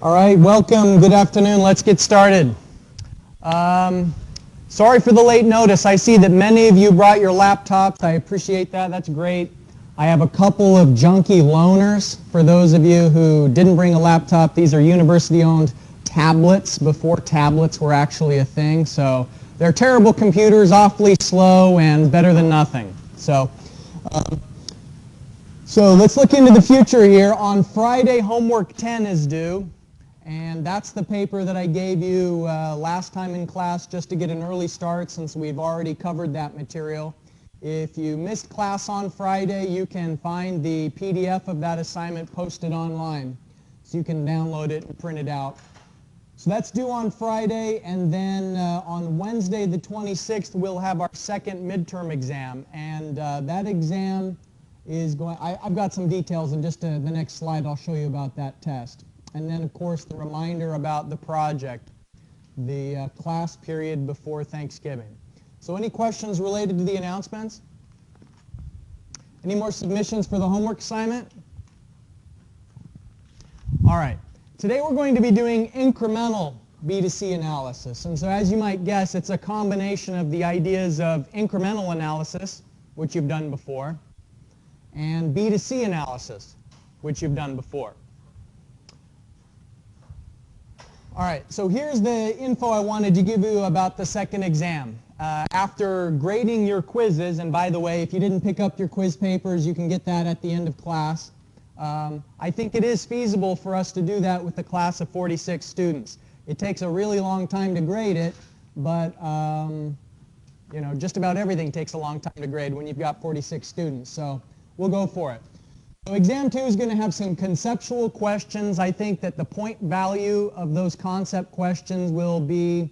All right, welcome. Good afternoon. Let's get started. Sorry for the late notice. I see that many of you brought your laptops. I appreciate that. That's great. I have a couple of junky loaners for those of you who didn't bring a laptop. These are university-owned tablets before tablets were actually a thing. So they're terrible computers, awfully slow, and better than nothing. So let's look into the future here. On Friday, homework 10 is due. And that's the paper that I gave you last time in class just to get an early start since we've already covered that material. If you missed class on Friday, you can find the PDF of that assignment posted online. So you can download it and print it out. So that's due on Friday, and then on Wednesday the 26th we'll have our second midterm exam. And that exam is going, I've got some details in just the next slide. I'll show you about that test. And then, of course, the reminder about the project, the class period before Thanksgiving. So any questions related to the announcements? Any more submissions for the homework assignment? All right. Today we're going to be doing incremental B-to-C analysis. And so as you might guess, it's a combination of the ideas of incremental analysis, which you've done before, and B-to-C analysis, which you've done before. All right, so here's the info I wanted to give you about the second exam. After grading your quizzes, and by the way, if you didn't pick up your quiz papers, you can get that at the end of class. I think it is feasible for us to do that with a class of 46 students. It takes a really long time to grade it, but you know, just about everything takes a long time to grade when you've got 46 students, so we'll go for it. So exam 2 is going to have some conceptual questions. I think that the point value of those concept questions will be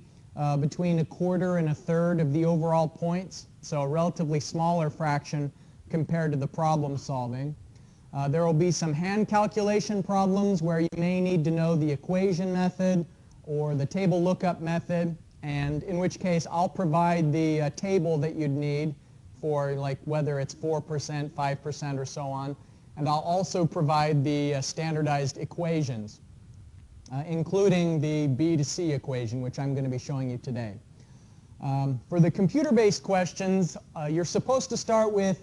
between 1/4 and 1/3 of the overall points, so a relatively smaller fraction compared to the problem solving. There will be some hand calculation problems where you may need to know the equation method or the table lookup method, and in which case I'll provide the table that you'd need for like whether it's 4%, 5%, or so on. And I'll also provide the standardized equations, including the B-to-C equation, which I'm going to be showing you today. For the computer-based questions, you're supposed to start with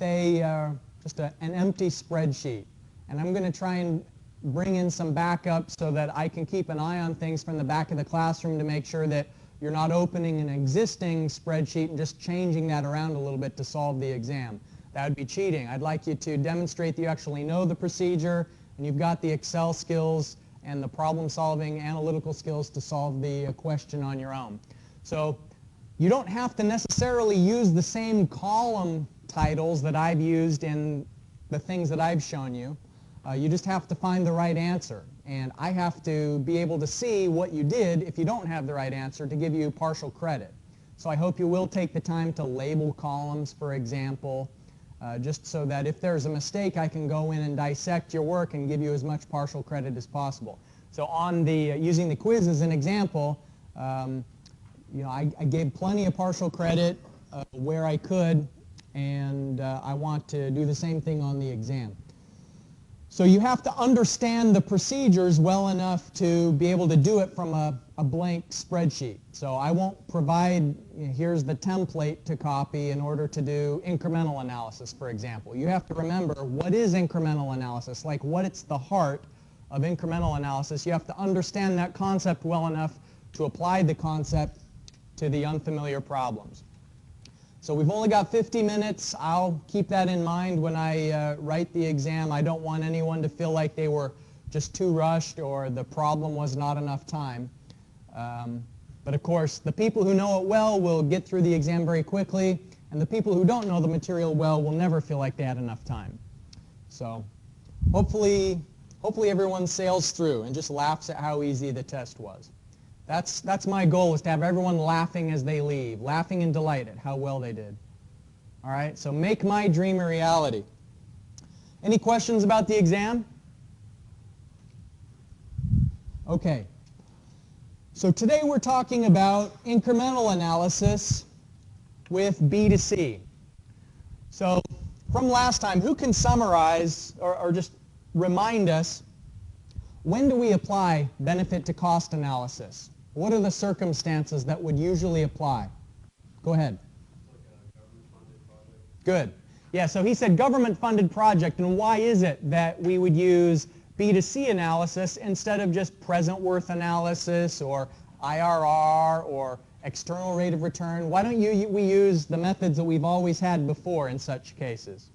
just an empty spreadsheet. And I'm going to try and bring in some backup so that I can keep an eye on things from the back of the classroom to make sure that you're not opening an existing spreadsheet and just changing that around a little bit to solve the exam. That would be cheating. I'd like you to demonstrate that you actually know the procedure and you've got the Excel skills and the problem-solving analytical skills to solve the question on your own. So you don't have to necessarily use the same column titles that I've used in the things that I've shown you. You just have to find the right answer. And I have to be able to see what you did if you don't have the right answer to give you partial credit. So I hope you will take the time to label columns, for example, just so that if there's a mistake, I can go in and dissect your work and give you as much partial credit as possible. So on the using the quiz as an example, you know, I gave plenty of partial credit where I could, and I want to do the same thing on the exam. So you have to understand the procedures well enough to be able to do it from a blank spreadsheet. So I won't provide, here's the template to copy in order to do incremental analysis, for example. You have to remember what is incremental analysis, like what it's the heart of incremental analysis. You have to understand that concept well enough to apply the concept to the unfamiliar problems. So we've only got 50 minutes. I'll keep that in mind when I write the exam. I don't want anyone to feel like they were just too rushed or the problem was not enough time. But of course, the people who know it well will get through the exam very quickly, and the people who don't know the material well will never feel like they had enough time. So hopefully everyone sails through and just laughs at how easy the test was. That's my goal, is to have everyone laughing as they leave, laughing in delight at how well they did. All right, so make my dream a reality. Any questions about the exam? Okay. So today we're talking about incremental analysis with B-to-C. So from last time, who can summarize or just remind us when do we apply benefit to cost analysis? What are the circumstances that would usually apply? Go ahead. Like a government-funded project. Good. Yeah, so he said government-funded project, and why is it that we would use B2C analysis instead of just present worth analysis or IRR or external rate of return? Why don't we use the methods that we've always had before in such cases?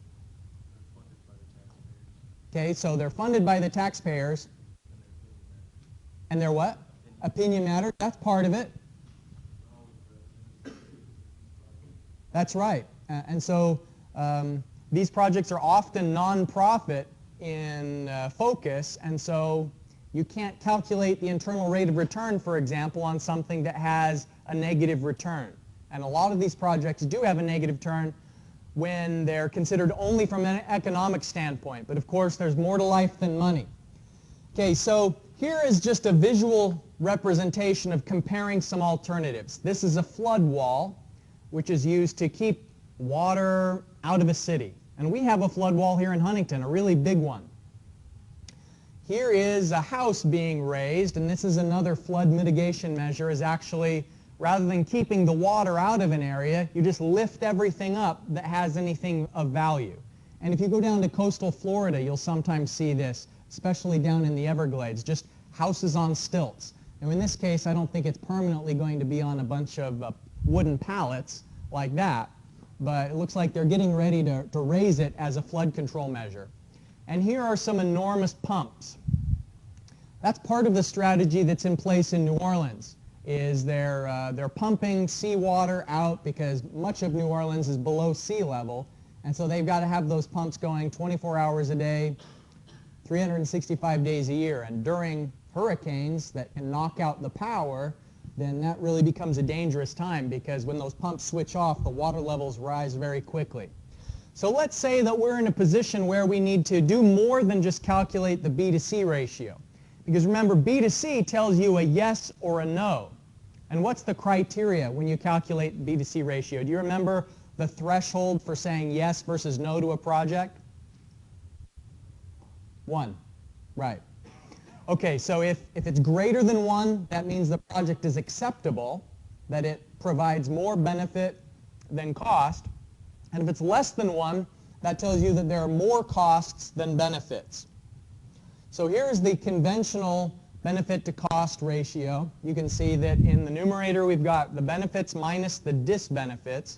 Okay, so they're funded by the taxpayers. And they're what? Opinion matter. That's part of it. That's right. And so these projects are often non-profit in focus, and so you can't calculate the internal rate of return, for example, on something that has a negative return. And a lot of these projects do have a negative return when they're considered only from an economic standpoint. But of course, there's more to life than money. Okay, so here is just a visual representation of comparing some alternatives. This is a flood wall, which is used to keep water out of a city. And we have a flood wall here in Huntington, a really big one. Here is a house being raised, and this is another flood mitigation measure, is actually, rather than keeping the water out of an area, you just lift everything up that has anything of value. And if you go down to coastal Florida, you'll sometimes see this, especially down in the Everglades, just houses on stilts. Now in this case, I don't think it's permanently going to be on a bunch of wooden pallets like that, but it looks like they're getting ready to raise it as a flood control measure. And here are some enormous pumps. That's part of the strategy that's in place in New Orleans, is they're pumping seawater out because much of New Orleans is below sea level, and so they've got to have those pumps going 24 hours a day, 365 days a year. And during hurricanes that can knock out the power, then that really becomes a dangerous time, because when those pumps switch off, the water levels rise very quickly. So let's say that we're in a position where we need to do more than just calculate the B-to-C ratio. Because remember, B-to-C tells you a yes or a no. And what's the criteria when you calculate B-to-C ratio? Do you remember the threshold for saying yes versus no to a project? 1. Right. Okay, so if it's greater than 1, that means the project is acceptable, that it provides more benefit than cost. And if it's less than 1, that tells you that there are more costs than benefits. So here's the conventional benefit to cost ratio. You can see that in the numerator we've got the benefits minus the disbenefits,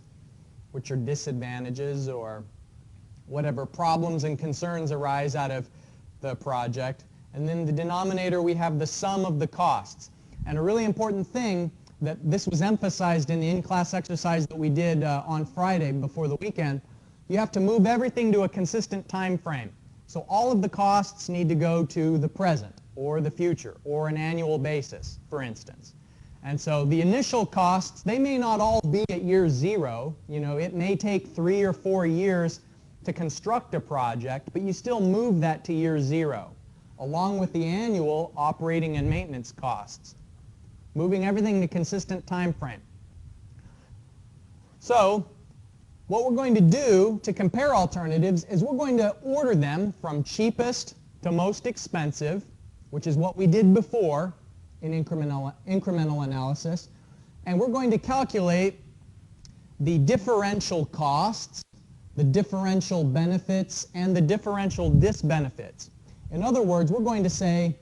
which are disadvantages or whatever problems and concerns arise out of the project. And then the denominator, we have the sum of the costs. And a really important thing that this was emphasized in the in-class exercise that we did on Friday before the weekend, you have to move everything to a consistent time frame. So all of the costs need to go to the present or the future or an annual basis, for instance. And so the initial costs, they may not all be at year 0. You know, it may take 3 or 4 years to construct a project, but you still move that to year 0, along with the annual operating and maintenance costs, moving everything to consistent time frame. So what we're going to do to compare alternatives is we're going to order them from cheapest to most expensive, which is what we did before in incremental analysis, and we're going to calculate the differential costs, the differential benefits, and the differential disbenefits. In other words, we're going to say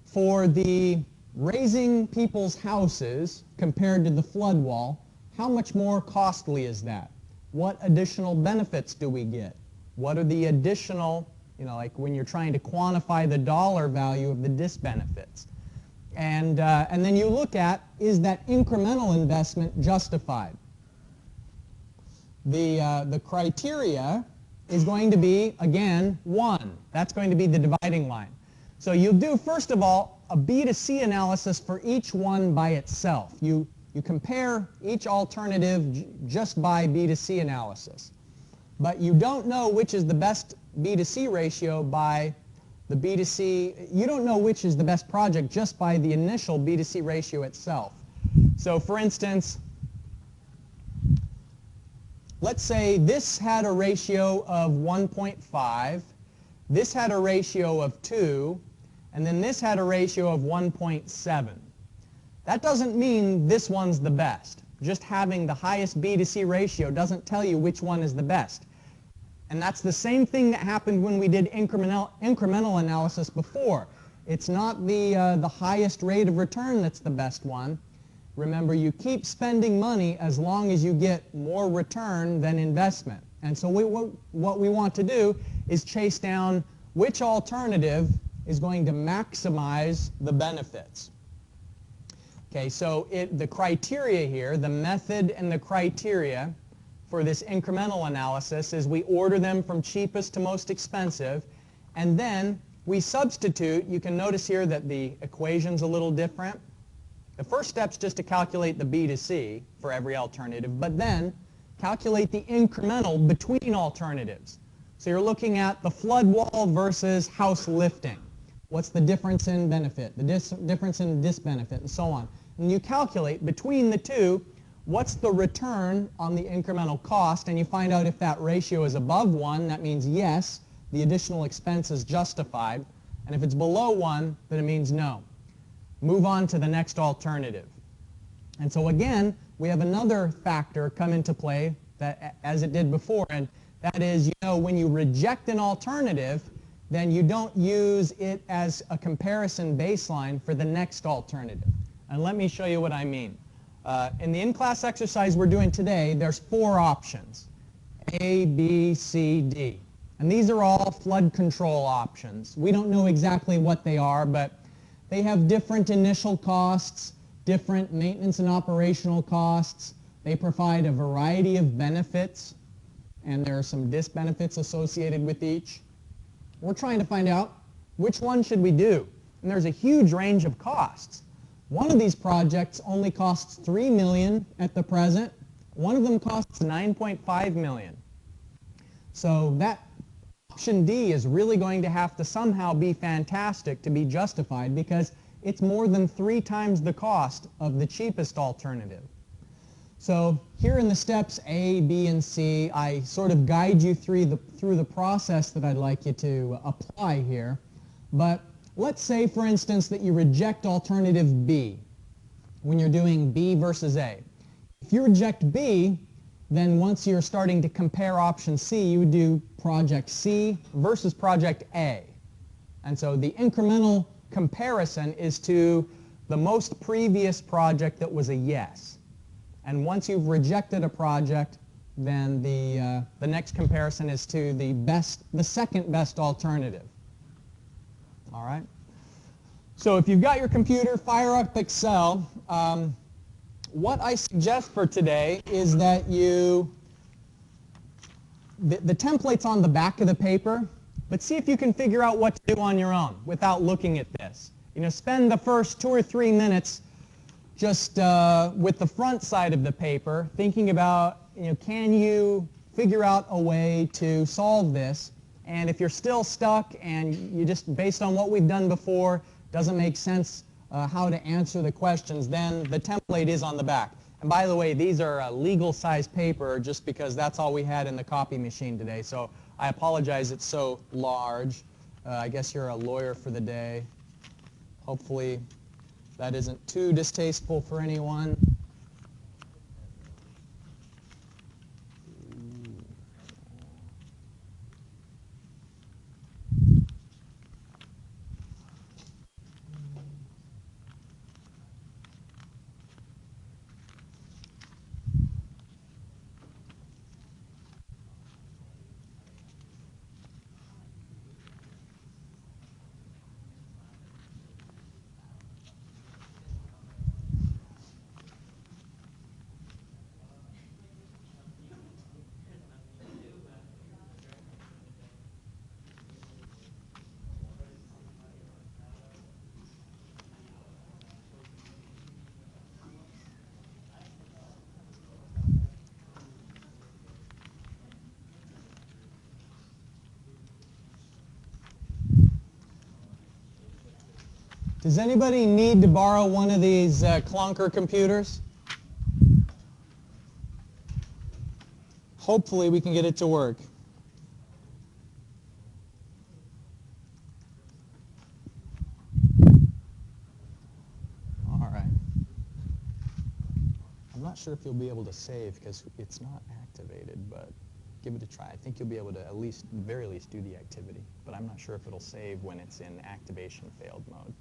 for the raising people's houses compared to the flood wall, how much more costly is that? What additional benefits do we get? What are the additional, like when you're trying to quantify the dollar value of the disbenefits? And then you look at, is that incremental investment justified? The criteria is going to be, again, 1. That's going to be the dividing line. So you'll do, first of all, a B-to-C analysis for each one by itself. You compare each alternative just by B-to-C analysis. But you don't know which is the best B-to-C ratio by the B-to-C. You don't know which is the best project just by the initial B-to-C ratio itself. So for instance, let's say this had a ratio of 1.5, this had a ratio of 2, and then this had a ratio of 1.7. That doesn't mean this one's the best. Just having the highest B to C ratio doesn't tell you which one is the best. And that's the same thing that happened when we did incremental analysis before. It's not the highest rate of return that's the best one. Remember, you keep spending money as long as you get more return than investment. And so what we want to do is chase down which alternative is going to maximize the benefits. Okay, so the criteria here, the method and the criteria for this incremental analysis is we order them from cheapest to most expensive, and then we substitute. You can notice here that the equation's a little different. The first step's just to calculate the B to C for every alternative, but then calculate the incremental between alternatives. So you're looking at the flood wall versus house lifting. What's the difference in benefit, the difference in disbenefit, and so on. And you calculate between the two, what's the return on the incremental cost, and you find out if that ratio is above 1, that means yes, the additional expense is justified, and if it's below 1, then it means no. Move on to the next alternative. And so again, we have another factor come into play that, as it did before, and that is, when you reject an alternative, then you don't use it as a comparison baseline for the next alternative. And let me show you what I mean. In the in-class exercise we're doing today, there's 4 options, A, B, C, D. And these are all flood control options. We don't know exactly what they are, but they have different initial costs, different maintenance and operational costs. They provide a variety of benefits, and there are some disbenefits associated with each. We're trying to find out which one should we do. And there's a huge range of costs. One of these projects only costs $3 million at the present. One of them costs $9.5 million. So that option D is really going to have to somehow be fantastic to be justified, because it's more than 3 times the cost of the cheapest alternative. So here in the steps A, B, and C, I sort of guide you through the process that I'd like you to apply here. But let's say, for instance, that you reject alternative B when you're doing B versus A. If you reject B, then once you're starting to compare option C, you would do project C versus project A. And so the incremental comparison is to the most previous project that was a yes. And once you've rejected a project, then the next comparison is to the second best alternative. All right? So if you've got your computer, fire up Excel. What I suggest for today is that the template's on the back of the paper, but see if you can figure out what to do on your own without looking at this. Spend the first 2 or 3 minutes just with the front side of the paper thinking about, can you figure out a way to solve this? And if you're still stuck and you just, based on what we've done before, doesn't make sense how to answer the questions, then the template is on the back. And by the way, these are a legal size paper just because that's all we had in the copy machine today. So I apologize it's so large. I guess you're a lawyer for the day. Hopefully that isn't too distasteful for anyone. Does anybody need to borrow one of these clunker computers? Hopefully we can get it to work. I'm not sure if you'll be able to save because it's not activated, but give it a try. I think you'll be able to at least, very least, do the activity, but I'm not sure if it'll save when it's in activation failed mode.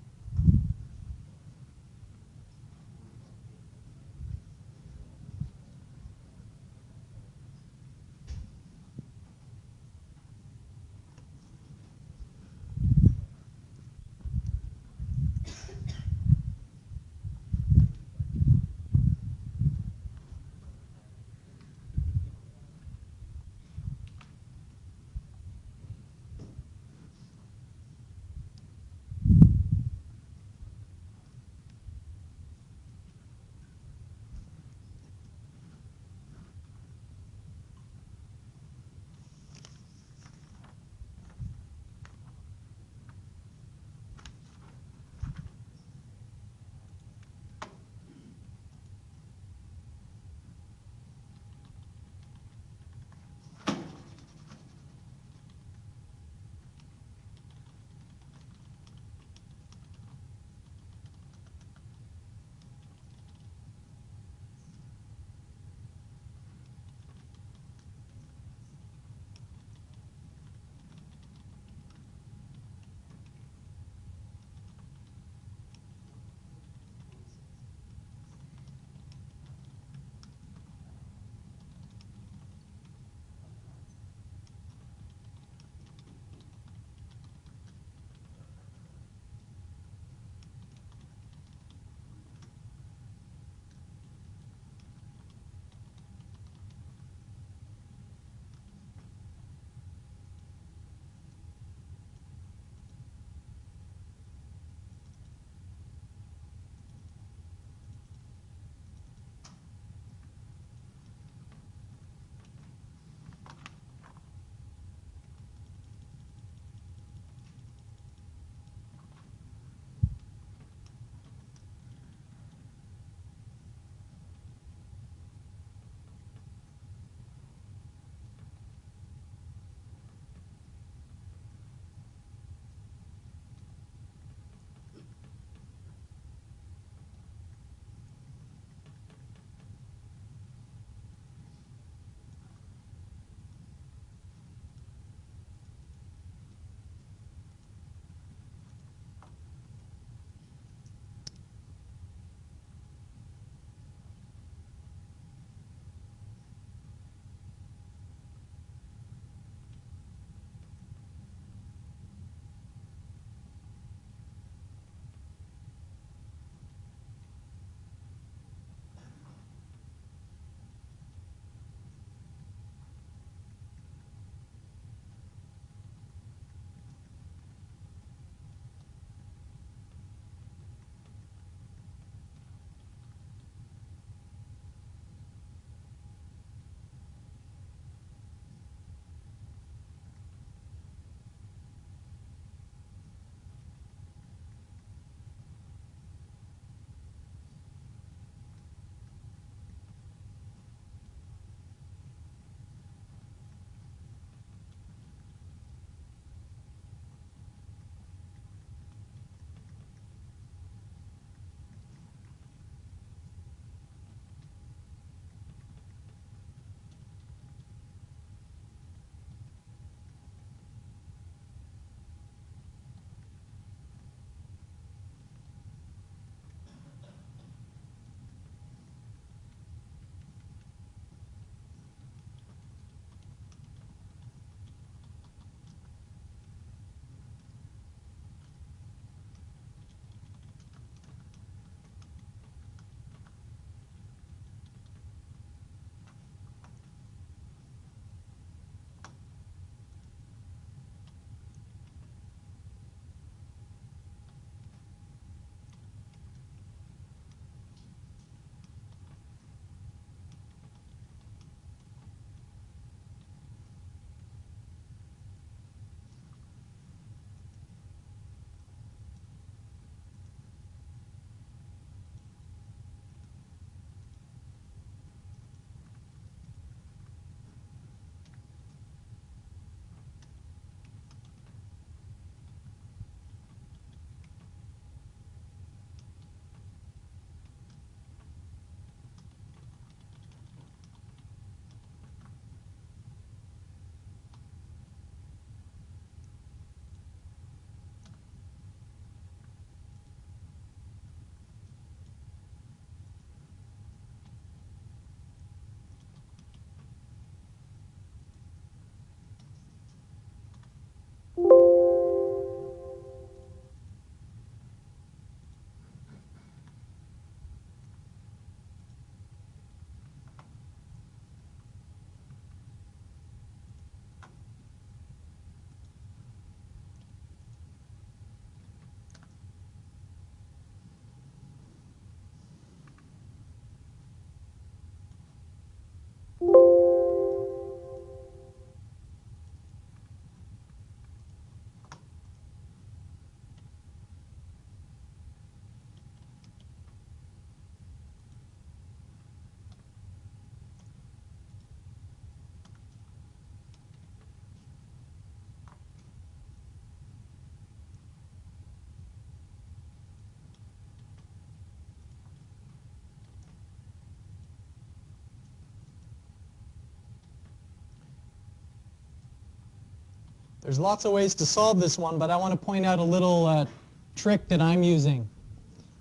There's lots of ways to solve this one, but I want to point out a little trick that I'm using.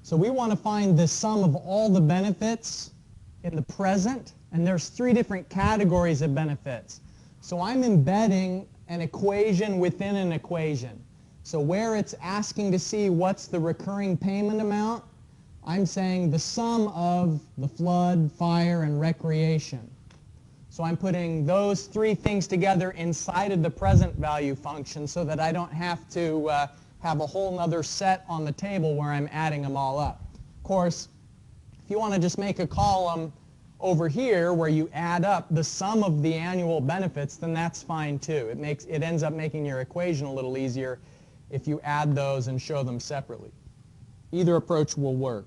So we want to find the sum of all the benefits in the present, and there's 3 different categories of benefits. So I'm embedding an equation within an equation. So where it's asking to see what's the recurring payment amount, I'm saying the sum of the flood, fire, and recreation. So I'm putting those 3 things together inside of the present value function so that I don't have to have a whole nother set on the table where I'm adding them all up. Of course, if you want to just make a column over here where you add up the sum of the annual benefits, then that's fine too. It ends up making your equation a little easier if you add those and show them separately. Either approach will work.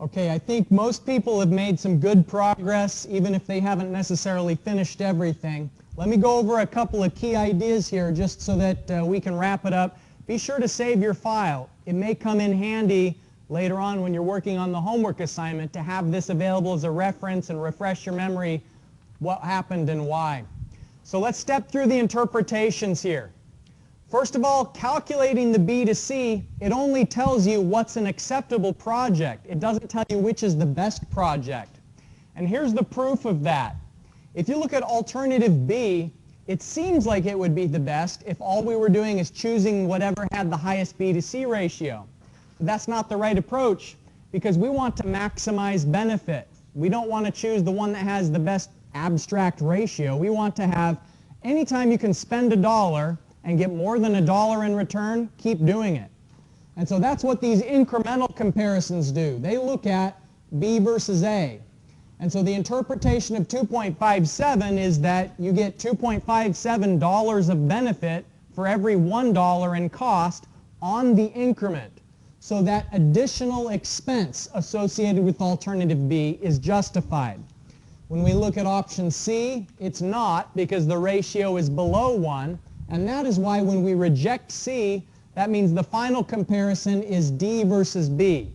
Okay, I think most people have made some good progress, even if they haven't necessarily finished everything. Let me go over a couple of key ideas here just so that we can wrap it up. Be sure to save your file. It may come in handy later on when you're working on the homework assignment to have this available as a reference and refresh your memory what happened and why. So let's step through the interpretations here. First of all, calculating the B-to-C, it only tells you what's an acceptable project. It doesn't tell you which is the best project. And here's the proof of that. If you look at alternative B, it seems like it would be the best if all we were doing is choosing whatever had the highest B-to-C ratio. But that's not the right approach because we want to maximize benefit. We don't want to choose the one that has the best abstract ratio. We want to have, anytime you can spend $1 and get more than $1 in return, keep doing it. And so that's what these incremental comparisons do. They look at B versus A. And so the interpretation of 2.57 is that you get $2.57 of benefit for every $1 in cost on the increment. So that additional expense associated with alternative B is justified. When we look at option C, it's not because the ratio is below 1. And that is why when we reject C, that means the final comparison is D versus B,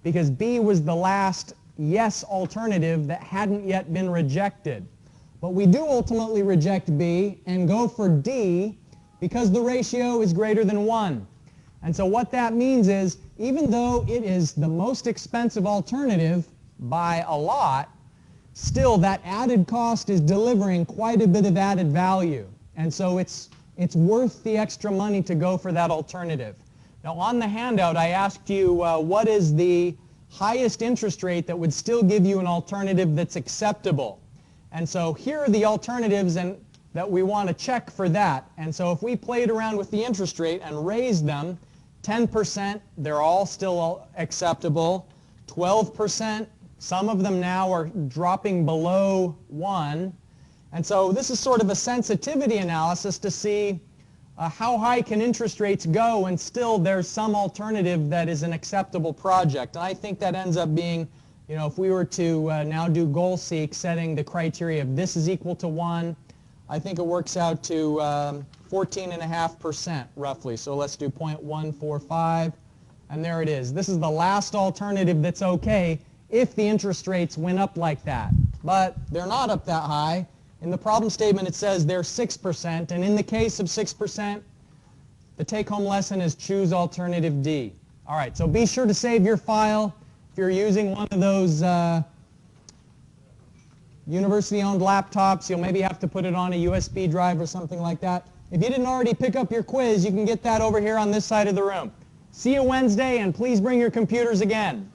because B was the last yes alternative that hadn't yet been rejected. But we do ultimately reject B and go for D because the ratio is greater than 1. And so what that means is, even though it is the most expensive alternative by a lot, still that added cost is delivering quite a bit of added value. And so it's worth the extra money to go for that alternative. Now on the handout I asked you what is the highest interest rate that would still give you an alternative that's acceptable. And so here are the alternatives and that we want to check for that. And so if we played around with the interest rate and raised them, 10%, they're all still acceptable. 12%, some of them now are dropping below 1. And so this is sort of a sensitivity analysis to see how high can interest rates go and still there's some alternative that is an acceptable project. And I think that ends up being, if we were to now do goal seek, setting the criteria of this is equal to 1, I think it works out to 14.5% roughly. So let's do 0.145, and there it is. This is the last alternative that's okay if the interest rates went up like that. But they're not up that high. In the problem statement it says they're 6%, and in the case of 6%, the take-home lesson is choose alternative D. All right, so be sure to save your file. If you're using one of those university-owned laptops, you'll maybe have to put it on a USB drive or something like that. If you didn't already pick up your quiz, you can get that over here on this side of the room. See you Wednesday, and please bring your computers again.